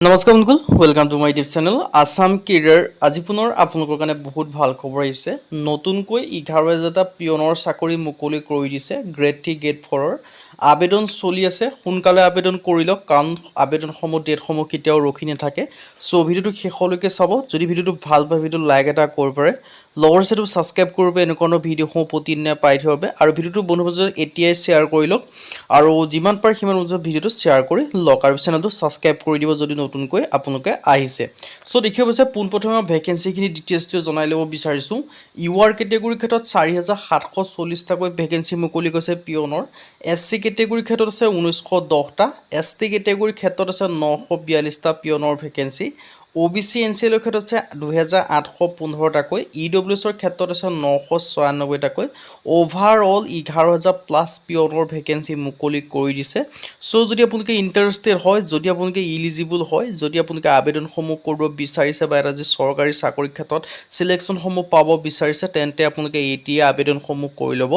নমস্কাৰ বন্ধুসকল, welcome to my YouTube channel Assam career. আজি পুনৰ আপোনালোকৰ কাৰণে বহুত ভাল খবৰ আহিছে। নতুনকৈ 11,000টা পিয়নৰ চাকৰি মুকলি কৰি দিছে গ্ৰেড 3 গ্ৰেড 4ৰ। আবেদন চলি আছে, সোনকালে আবেদন কৰি লওক কাৰণ আবেদনসমূহ ডেটসমূহ কেতিয়াও ৰখি নাথাকে। চ' ভিডিঅ'টো শেষলৈকে চাব। যদি ভিডিঅ'টো ভাল পায় ভিডিঅ'টো লাইক এটা কৰিব পাৰে, লগৰ হিচাপে ছাবস্ক্ৰাইব কৰিব এনেকুৱা ধৰণৰ ভিডিঅ'সমূহ প্ৰতিদিনে পাই থাকিব বাবে, আৰু ভিডিঅ'টো বন্ধু বান্ধৱৰ এতিয়াই শ্বেয়াৰ কৰি লওক আৰু যিমান পাৰে সিমান বন্ধুক ভিডিঅ'টো শ্বেয়াৰ কৰি লওক আৰু চেনেলটো ছাবস্ক্ৰাইব কৰি দিব যদি নতুনকৈ আপোনালোকে আহিছে। চ' দেখিব পাইছে পোনপ্ৰথমে ভেকেঞ্চিখিনি ডিটেইলছটো জনাই ল'ব বিচাৰিছোঁ। ইউআৰ কেটেগৰীৰ ক্ষেত্ৰত 4,740টাকৈ ভেকেঞ্চি মুকলি কৰিছে পিয়নৰ। SC কেটেগৰীৰ ক্ষেত্ৰত আছে 1910টা, ST কেটেগৰীৰ ক্ষেত্ৰত আছে 942টা পিয়নৰ ভেকেঞ্চি। OBC NCLৰ ক্ষেত্ৰত আছে 2,815টাকৈ, EWSৰ ক্ষেত্ৰত আছে 996টাকৈ। অভাৰঅল 11,000 প্লাছ পিয়নৰ ভেকেঞ্চি মুকলি কৰি দিছে। চ' যদি আপোনালোকে ইণ্টাৰেষ্টেড হয়, যদি আপোনালোকে ইলিজিবল হয়, যদি আপোনালোকে আবেদনসমূহ কৰিব বিচাৰিছে বা এটা যি চৰকাৰী চাকৰিৰ ক্ষেত্ৰত চিলেকশ্যনসমূহ পাব বিচাৰিছে, তেন্তে আপোনালোকে এতিয়া আবেদনসমূহ কৰি ল'ব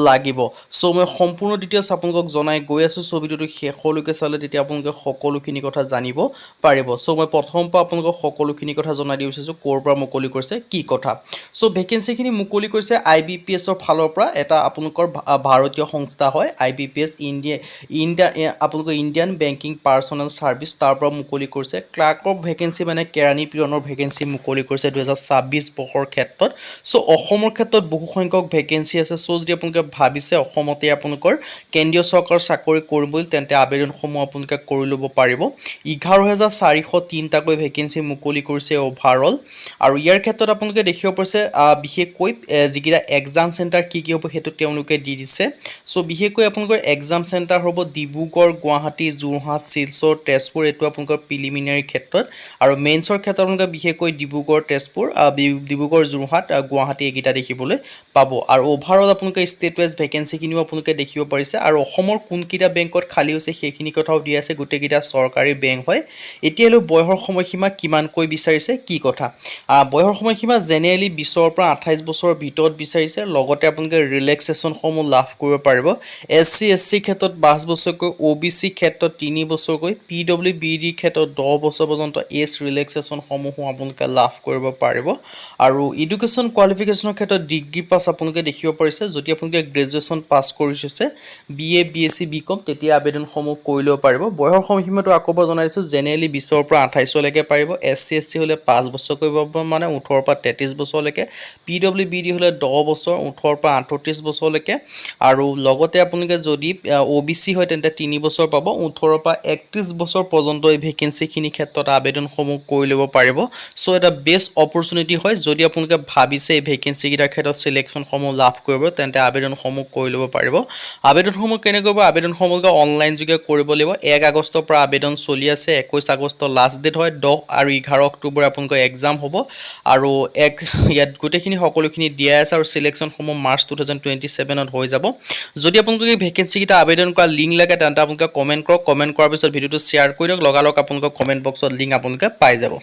লাগিব। চ' মই সম্পূৰ্ণ ডিটেইলছ আপোনালোকক জনাই গৈ আছোঁ। চ' ভিডিঅ'টো শেষলৈকে চালে তেতিয়া আপোনালোকে সকলোখিনি কথা জানিব পাৰিব। চ' মই প্ৰথমৰ পৰা আপোনালোকক সকলোখিনি কথা জনাই দিব বিচাৰিছোঁ, ক'ৰ পৰা মুকলি কৰিছে কি কথা। চ' ভেকেঞ্চিখিনি মুকলি কৰিছে IBPSৰ ফালৰ পৰা, এটা আপোনালোকৰ ভাৰতীয় সংস্থা হয় IBPS, আপোনালোকৰ ইণ্ডিয়ান বেংকিং পাৰ্চনেল ছাৰ্ভিচ, তাৰ পৰা মুকলি কৰিছে। ক্লাৰ্কৰ ভেকেঞ্চি মানে কেৰাণী পিয়নৰ ভেকেঞ্চি মুকলি কৰিছে 2026 বৰ্ষৰ ক্ষেত্ৰত। চ' অসমৰ ক্ষেত্ৰত বহু সংখ্যক ভেকেঞ্চি আছে। চ' যদি আপোনালোকে ভাবিছে অসমতে আপোনালোকৰ কেন্দ্ৰীয় চৰকাৰৰ চাকৰি কৰিম বুলি, তেন্তে আবেদনসমূহ আপোনালোকে কৰি ল'ব পাৰিব। 11,403টাকৈ ভেকেঞ্চি মুকলি কৰিছে অভাৰঅল। আৰু ইয়াৰ ক্ষেত্ৰত আপোনালোকে দেখিব পাৰিছে বিশেষকৈ যিকেইটা এক্সাম চেণ্টাৰ কি হ'ব সেইটো তেওঁলোকে দি দিছে। চ' বিশেষকৈ আপোনালোকৰ এক্সাম চেণ্টাৰ হ'ব ডিব্ৰুগড়, গুৱাহাটী, যোৰহাট, শিলচৰ, তেজপুৰ, এইটো আপোনালোকৰ প্ৰিলিমিনাৰী ক্ষেত্ৰত। আৰু মেইনছৰ ক্ষেত্ৰত আপোনালোকে বিশেষকৈ ডিব্ৰুগড়, তেজপুৰ, ডিব্ৰুগড়, যোৰহাট, গুৱাহাটী এইকেইটা দেখিবলৈ পাব। আৰু অভাৰঅল আপোনালোকে ষ্টেট ৱাইজ ভেকেঞ্চিখিনিও আপোনালোকে দেখিব পাৰিছে। আৰু অসমৰ কোনকেইটা বেংকত খালী হৈছে সেইখিনি কথাও দিয়া আছে, গোটেইকেইটা চৰকাৰী বেংক হয়। এতিয়ালৈ বয়সৰ সময়সীমা কিমানকৈ বিচাৰিছে কি কথা। বয়সৰ সময়সীমা জেনেৰেলি 20ৰ পৰা 28 বছৰৰ ভিতৰত বিচাৰিছে। লগতে আপোনালোকে ৰিলেক্সেশ্যনসমূহ লাভ কৰিব পাৰিব। SC ST ক্ষেত্ৰত 5 বছৰকৈ, OBC ক্ষেত্ৰত 3 বছৰকৈ, PWBD ক্ষেত্ৰত 10 বছৰ পৰ্যন্ত এজ ৰিলেক্সেশ্যনসমূহো আপোনালোকে লাভ কৰিব পাৰিব। আৰু এডুকেশ্যন কোৱালিফিকেশ্যনৰ ক্ষেত্ৰত ডিগ্ৰী পাছ আপোনালোকে দেখিব পাৰিছে। যদি আপোনালোকে গ্ৰেজুৱেশ্যন পাছ কৰি থৈছে BA BSc BCom, তেতিয়া আবেদনসমূহ কৰি ল'ব পাৰিব। বয়সৰ সময়সীমাটো আকৌ এবাৰ জনাই দিছোঁ, জেনেৰেলি 20ৰ পৰা 28লৈকে পাৰিব। SC ST হ'লে 5 বছৰ কৰিব মানে 18ৰ পৰা 33 বছৰলৈকে। PWBD হ'লে 10 বছৰ 18ৰ পৰা 38 বছৰলৈকে। আৰু লগতে আপোনালোকে যদি OBC হয় তেন্তে 3 বছৰ পাব, 18ৰ পৰা 31 বছৰ পৰ্যন্ত এই ভেকেঞ্চিখিনিৰ ক্ষেত্ৰত আবেদনসমূহ কৰি ল'ব পাৰিব। চ' এটা বেষ্ট অপৰচুনিটি হয়, যদি আপোনালোকে ভাবিছে এই ভেকেঞ্চিকেইটাৰ ক্ষেত্ৰত চিলেকশ্যনসমূহ লাভ কৰিব, তেন্তে আবেদনসমূহ কৰি ল'ব পাৰিব। আবেদনসমূহ কেনেকৈ কৰিব, আবেদনসমূহ অনলাইন যোগে কৰিব লাগিব। 1 আগষ্টৰ পৰা আবেদন চলি আছে, 21 আগষ্ট লাষ্ট ডেট হয়। 10 আৰু 11 অক্টোবৰ আপোনালোকৰ এক্সাম হ'ব। আৰু ইয়াত গোটেইখিনি সকলোখিনি দিয়াই আছে। আৰু চিলেকশ্যনসমূহ মাৰ্চ 2027ত হৈ যাব। যদি আপোনালোকে ভেকেঞ্চিকেইটা আবেদন কৰা লিংক লাগে, তেন্তে আপোনালোকে কমেণ্ট কৰক। কমেণ্ট কৰাৰ পিছত ভিডিঅ'টো শ্বেয়াৰ কৰি দিয়ক, লগালগ আপোনালোকৰ কমেণ্ট বক্সত লিংক আপোনালোকে পাই যাব।